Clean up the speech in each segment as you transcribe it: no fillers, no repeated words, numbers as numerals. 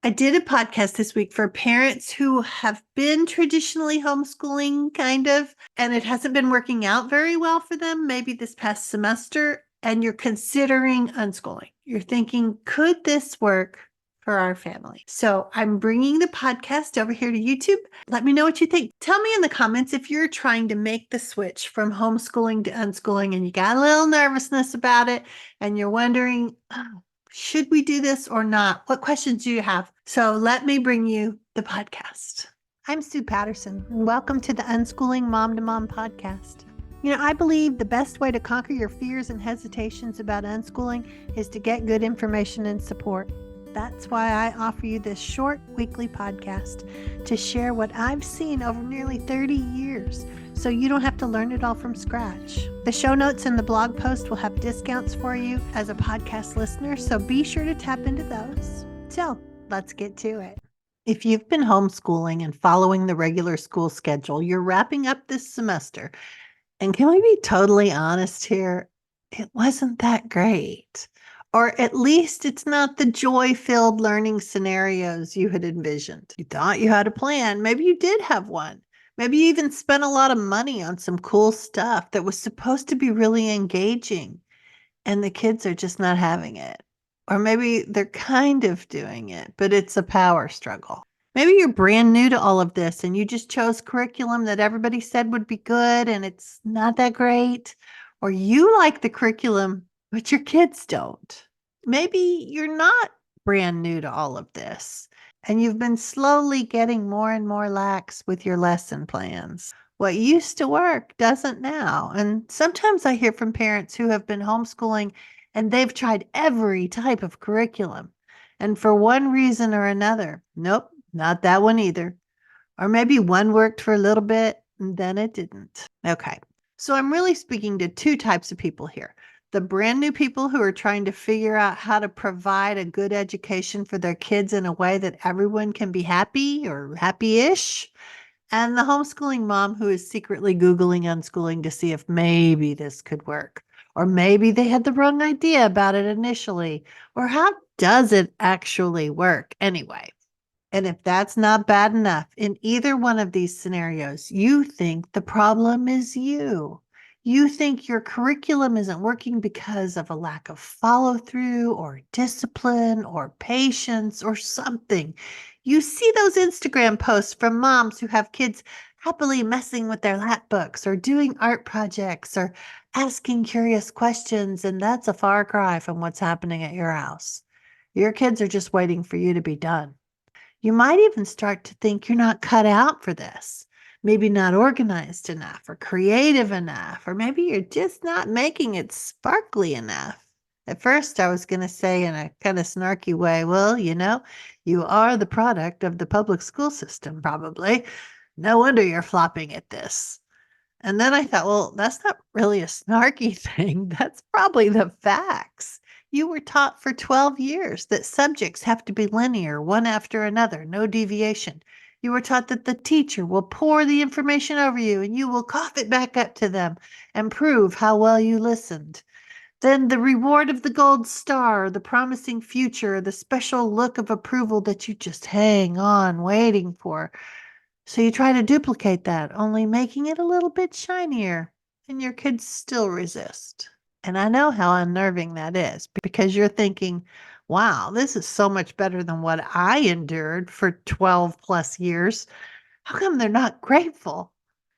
I did a podcast this week for parents who have been traditionally homeschooling, kind of, and it hasn't been working out very well for them, maybe this past semester, and you're considering unschooling. You're thinking, could this work for our family? So I'm bringing the podcast over here to YouTube. Let me know what you think. Tell me in the comments if you're trying to make the switch from homeschooling to unschooling and you got a little nervousness about it and you're wondering, oh, should we do this or not? What questions do you have? So let me bring you the podcast. I'm Sue Patterson, and welcome to the Unschooling Mom to Mom podcast. I believe the best way to conquer your fears and hesitations about unschooling is to get good information and support. That's why I offer you this short weekly podcast to share what I've seen over nearly 30 years, so you don't have to learn it all from scratch. The show notes and the blog post will have discounts for you as a podcast listener, so be sure to tap into those. So let's get to it. If you've been homeschooling and following the regular school schedule, you're wrapping up this semester. And can we be totally honest here? It wasn't that great. Or at least it's not the joy-filled learning scenarios you had envisioned. You thought you had a plan. Maybe you did have one. Maybe you even spent a lot of money on some cool stuff that was supposed to be really engaging, and the kids are just not having it. Or maybe they're kind of doing it, but it's a power struggle. Maybe you're brand new to all of this and you just chose curriculum that everybody said would be good and it's not that great. Or you like the curriculum, but your kids don't. Maybe you're not brand new to all of this and you've been slowly getting more and more lax with your lesson plans. What used to work doesn't now. And sometimes I hear from parents who have been homeschooling and they've tried every type of curriculum. And for one reason or another, nope, not that one either. Or maybe one worked for a little bit and then it didn't. Okay. So I'm really speaking to two types of people here. The brand new people who are trying to figure out how to provide a good education for their kids in a way that everyone can be happy or happy-ish. And the homeschooling mom who is secretly Googling unschooling to see if maybe this could work. Or maybe they had the wrong idea about it initially. Or how does it actually work anyway? And if that's not bad enough, in either one of these scenarios, you think the problem is you. You think your curriculum isn't working because of a lack of follow through or discipline or patience or something. You see those Instagram posts from moms who have kids happily messing with their lap books or doing art projects or asking curious questions, and that's a far cry from what's happening at your house. Your kids are just waiting for you to be done. You might even start to think you're not cut out for this. Maybe not organized enough or creative enough, or maybe you're just not making it sparkly enough. At first, I was going to say in a kind of snarky way, well, you are the product of the public school system, probably. No wonder you're flopping at this. And then I thought, well, that's not really a snarky thing. That's probably the facts. You were taught for 12 years that subjects have to be linear, one after another, no deviation. You were taught that the teacher will pour the information over you and you will cough it back up to them and prove how well you listened. Then the reward of the gold star, the promising future, the special look of approval that you just hang on waiting for. So you try to duplicate that, only making it a little bit shinier, and your kids still resist. And I know how unnerving that is because you're thinking, wow, this is so much better than what I endured for 12 plus years. How come they're not grateful?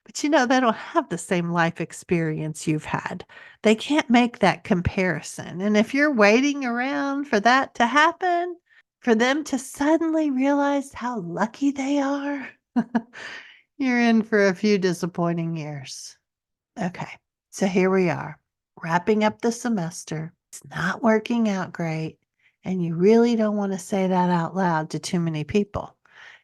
But they don't have the same life experience you've had. They can't make that comparison. And if you're waiting around for that to happen, for them to suddenly realize how lucky they are, you're in for a few disappointing years. Okay, so here we are, wrapping up the semester. It's not working out great, and you really don't want to say that out loud to too many people,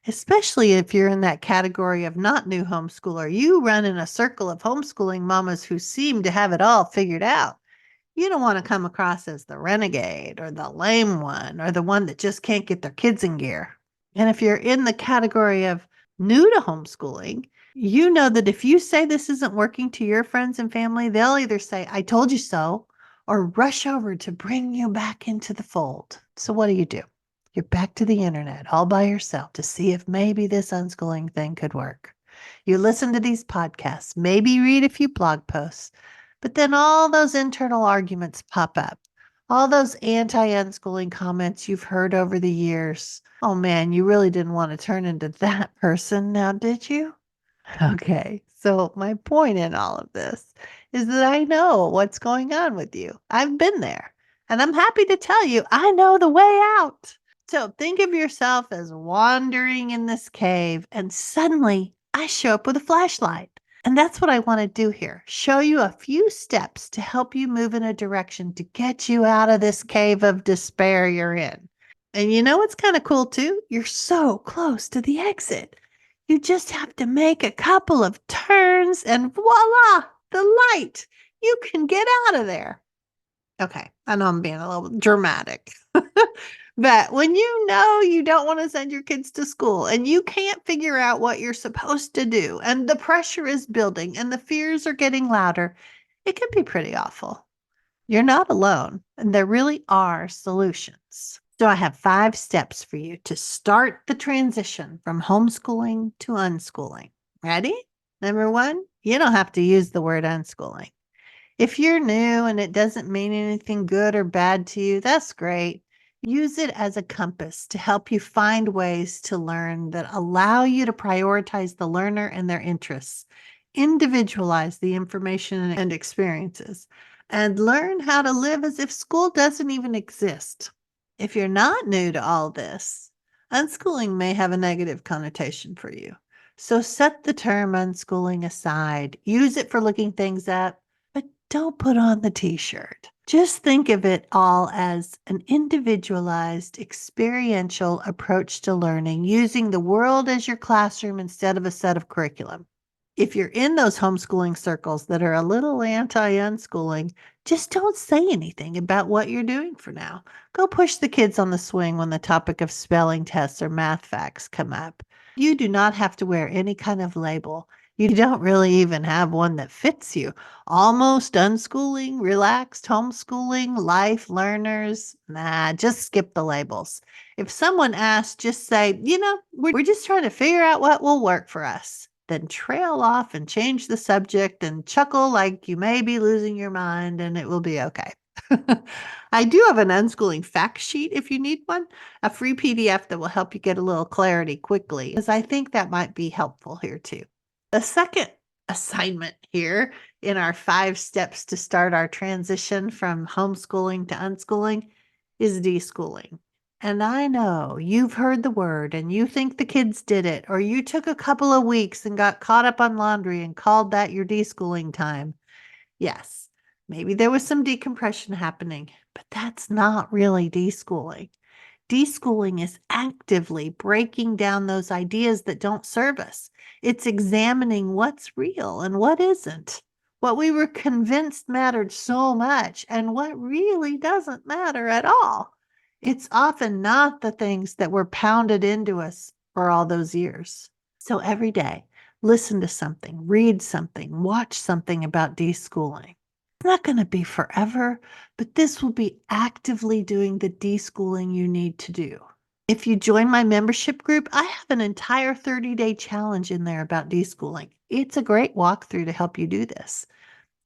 especially if you're in that category of not new homeschooler. You run in a circle of homeschooling mamas who seem to have it all figured out. You don't want to come across as the renegade or the lame one or the one that just can't get their kids in gear. And if you're in the category of new to homeschooling, you know that if you say this isn't working to your friends and family, they'll either say, I told you so, or rush over to bring you back into the fold. So what do? You're back to the internet all by yourself to see if maybe this unschooling thing could work. You listen to these podcasts, maybe read a few blog posts, but then all those internal arguments pop up. All those anti unschooling comments you've heard over the years. Oh man, you really didn't want to turn into that person now, did you? Okay, so my point in all of this is that I know what's going on with you. I've been there, and I'm happy to tell you I know the way out. So think of yourself as wandering in this cave, and suddenly I show up with a flashlight. And that's what I want to do here, show you a few steps to help you move in a direction to get you out of this cave of despair you're in. And you know what's kind of cool too? You're so close to the exit. You just have to make a couple of turns and voila, the light. You can get out of there. Okay, I know I'm being a little dramatic. But when you know you don't want to send your kids to school and you can't figure out what you're supposed to do, and the pressure is building and the fears are getting louder, it can be pretty awful. You're not alone, and there really are solutions. So, I have 5 steps for you to start the transition from homeschooling to unschooling. Ready? Number 1, you don't have to use the word unschooling. If you're new and it doesn't mean anything good or bad to you, that's great. Use it as a compass to help you find ways to learn that allow you to prioritize the learner and their interests, individualize the information and experiences, and learn how to live as if school doesn't even exist. If you're not new to all this, unschooling may have a negative connotation for you. So set the term unschooling aside. Use it for looking things up, but don't put on the t-shirt. Just think of it all as an individualized, experiential approach to learning, using the world as your classroom instead of a set of curriculum. If you're in those homeschooling circles that are a little anti-unschooling, just don't say anything about what you're doing for now. Go push the kids on the swing when the topic of spelling tests or math facts come up. You do not have to wear any kind of label. You don't really even have one that fits you. Almost unschooling, relaxed homeschooling, life learners. Nah, just skip the labels. If someone asks, just say, we're just trying to figure out what will work for us. Then trail off and change the subject and chuckle like you may be losing your mind, and it will be okay. I do have an unschooling fact sheet if you need one, a free PDF that will help you get a little clarity quickly, because I think that might be helpful here too. The second assignment here in our 5 steps to start our transition from homeschooling to unschooling is deschooling. And I know you've heard the word and you think the kids did it, or you took a couple of weeks and got caught up on laundry and called that your deschooling time. Yes, maybe there was some decompression happening, but that's not really deschooling. Deschooling is actively breaking down those ideas that don't serve us. It's examining what's real and what isn't, what we were convinced mattered so much and what really doesn't matter at all. It's often not the things that were pounded into us for all those years. So every day, listen to something, read something, watch something about deschooling. It's not going to be forever, but this will be actively doing the deschooling you need to do. If you join my membership group, I have an entire 30-day challenge in there about deschooling. It's a great walkthrough to help you do this.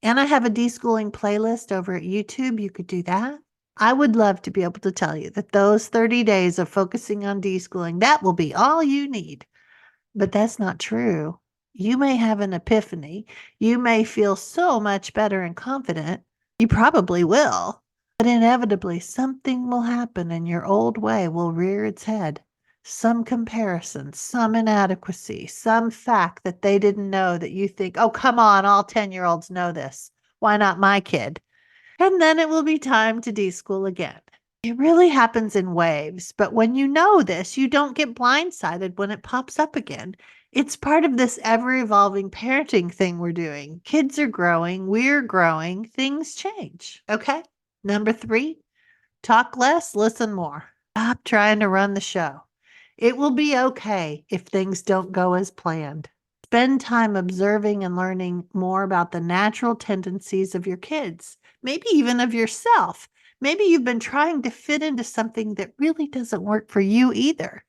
And I have a deschooling playlist over at YouTube. You could do that. I would love to be able to tell you that those 30 days of focusing on deschooling, that will be all you need. But that's not true. You may have an epiphany. You may feel so much better and confident. You probably will. But inevitably, something will happen and your old way will rear its head. Some comparison, some inadequacy, some fact that they didn't know that you think, oh, come on, all 10-year-olds know this. Why not my kid? And then it will be time to deschool again. It really happens in waves, but when you know this, you don't get blindsided when it pops up again. It's part of this ever-evolving parenting thing we're doing. Kids are growing, we're growing, things change, okay? Number 3, talk less, listen more. Stop trying to run the show. It will be okay if things don't go as planned. Spend time observing and learning more about the natural tendencies of your kids, maybe even of yourself. Maybe you've been trying to fit into something that really doesn't work for you either.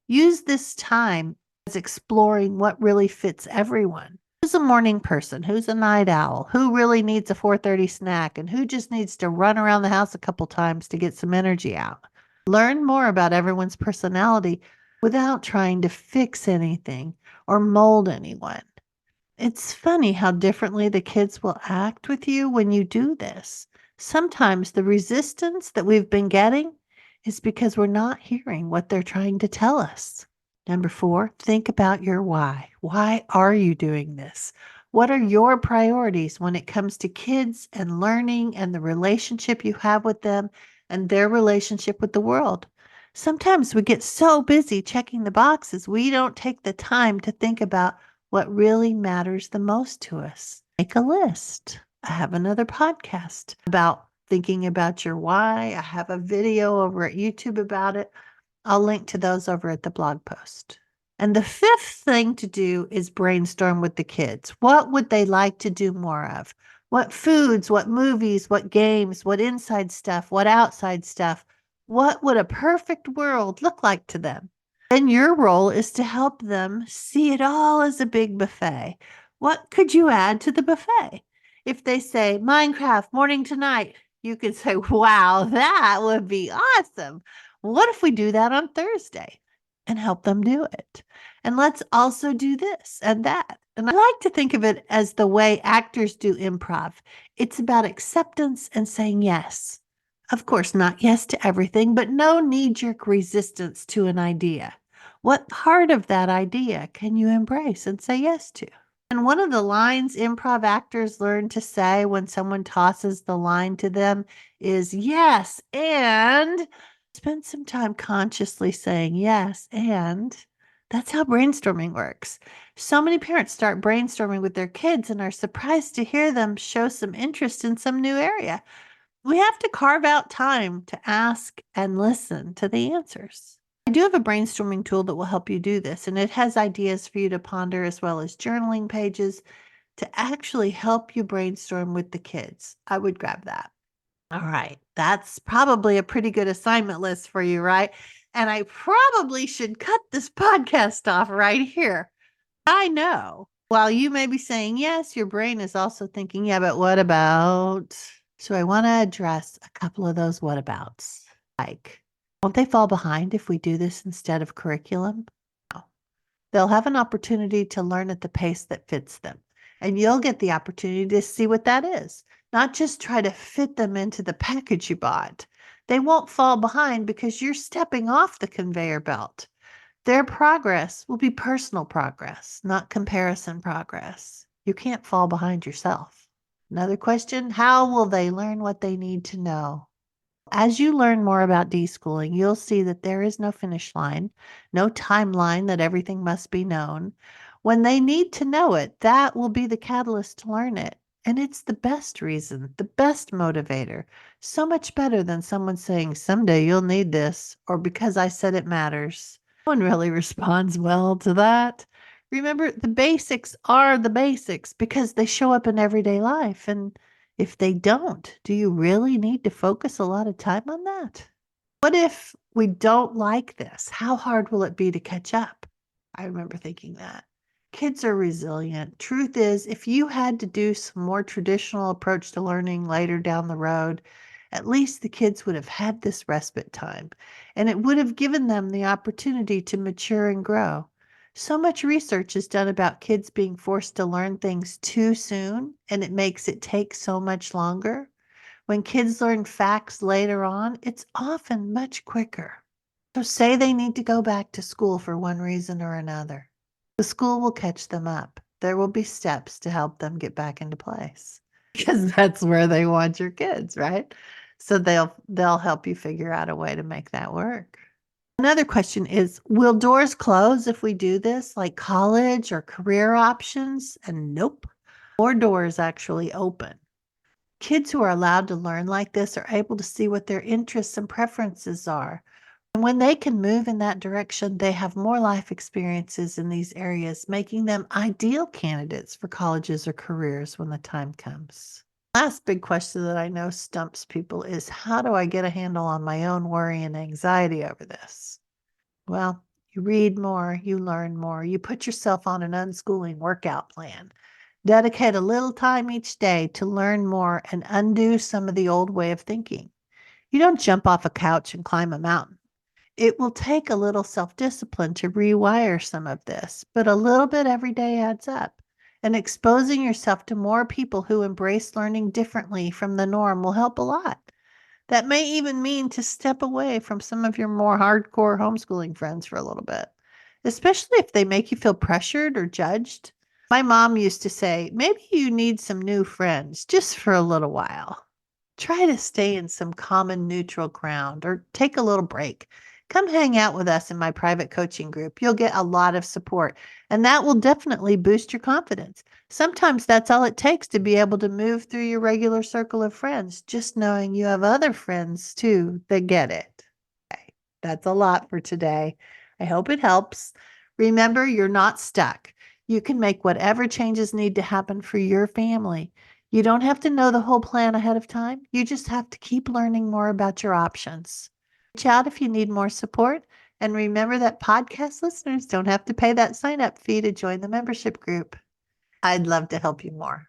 Use this time as exploring what really fits everyone. Who's a morning person? Who's a night owl? Who really needs a 4:30 snack? And who just needs to run around the house a couple times to get some energy out? Learn more about everyone's personality without trying to fix anything or mold anyone. It's funny how differently the kids will act with you when you do this. Sometimes the resistance that we've been getting is because we're not hearing what they're trying to tell us. Number 4, think about your why. Why are you doing this? What are your priorities when it comes to kids and learning and the relationship you have with them and their relationship with the world? Sometimes we get so busy checking the boxes, we don't take the time to think about what really matters the most to us. Make a list. I have another podcast about thinking about your why. I have a video over at YouTube about it. I'll link to those over at the blog post. And the 5th thing to do is brainstorm with the kids. What would they like to do more of? What foods, what movies, what games, what inside stuff, what outside stuff? What would a perfect world look like to them? Then your role is to help them see it all as a big buffet. What could you add to the buffet? If they say Minecraft morning to night, you could say, wow, that would be awesome. What if we do that on Thursday? And help them do it. And let's also do this and that. And I like to think of it as the way actors do improv. It's about acceptance and saying yes. Of course, not yes to everything, but no knee-jerk resistance to an idea. What part of that idea can you embrace and say yes to? And one of the lines improv actors learn to say when someone tosses the line to them is yes, and spend some time consciously saying yes, and that's how brainstorming works. So many parents start brainstorming with their kids and are surprised to hear them show some interest in some new area. We have to carve out time to ask and listen to the answers. I do have a brainstorming tool that will help you do this, and it has ideas for you to ponder as well as journaling pages to actually help you brainstorm with the kids. I would grab that. All right, that's probably a pretty good assignment list for you, right? And I probably should cut this podcast off right here. I know. While you may be saying yes, your brain is also thinking, yeah, but what about? So I want to address a couple of those what abouts. Like, won't they fall behind if we do this instead of curriculum? No. They'll have an opportunity to learn at the pace that fits them. And you'll get the opportunity to see what that is, not just try to fit them into the package you bought. They won't fall behind because you're stepping off the conveyor belt. Their progress will be personal progress, not comparison progress. You can't fall behind yourself. Another question, how will they learn what they need to know? As you learn more about deschooling, you'll see that there is no finish line, no timeline that everything must be known. When they need to know it, that will be the catalyst to learn it. And it's the best reason, the best motivator. So much better than someone saying, someday you'll need this, or because I said it matters. No one really responds well to that. Remember, the basics are the basics because they show up in everyday life. And if they don't, do you really need to focus a lot of time on that? What if we don't like this? How hard will it be to catch up? I remember thinking that. Kids are resilient. Truth is, if you had to do some more traditional approach to learning later down the road, at least the kids would have had this respite time, and it would have given them the opportunity to mature and grow. So much research is done about kids being forced to learn things too soon, and it makes it take so much longer. When kids learn facts later on, it's often much quicker. So say they need to go back to school for one reason or another. The school will catch them up. There will be steps to help them get back into place because that's where they want your kids, right? So they'll help you figure out a way to make that work. Another question is, will doors close if we do this, like college or career options? And nope, more doors actually open. Kids who are allowed to learn like this are able to see what their interests and preferences are. And when they can move in that direction, they have more life experiences in these areas, making them ideal candidates for colleges or careers when the time comes. Last big question that I know stumps people is, how do I get a handle on my own worry and anxiety over this? Well, you read more, you learn more, you put yourself on an unschooling workout plan. Dedicate a little time each day to learn more and undo some of the old way of thinking. You don't jump off a couch and climb a mountain. It will take a little self discipline to rewire some of this, but a little bit every day adds up. And exposing yourself to more people who embrace learning differently from the norm will help a lot. That may even mean to step away from some of your more hardcore homeschooling friends for a little bit, especially if they make you feel pressured or judged. My mom used to say, maybe you need some new friends just for a little while. Try to stay in some common neutral ground or take a little break. Come hang out with us in my private coaching group. You'll get a lot of support, and that will definitely boost your confidence. Sometimes that's all it takes to be able to move through your regular circle of friends, just knowing you have other friends too that get it. Okay, that's a lot for today. I hope it helps. Remember, you're not stuck. You can make whatever changes need to happen for your family. You don't have to know the whole plan ahead of time. You just have to keep learning more about your options. Reach out if you need more support. And remember that podcast listeners don't have to pay that sign up fee to join the membership group. I'd love to help you more.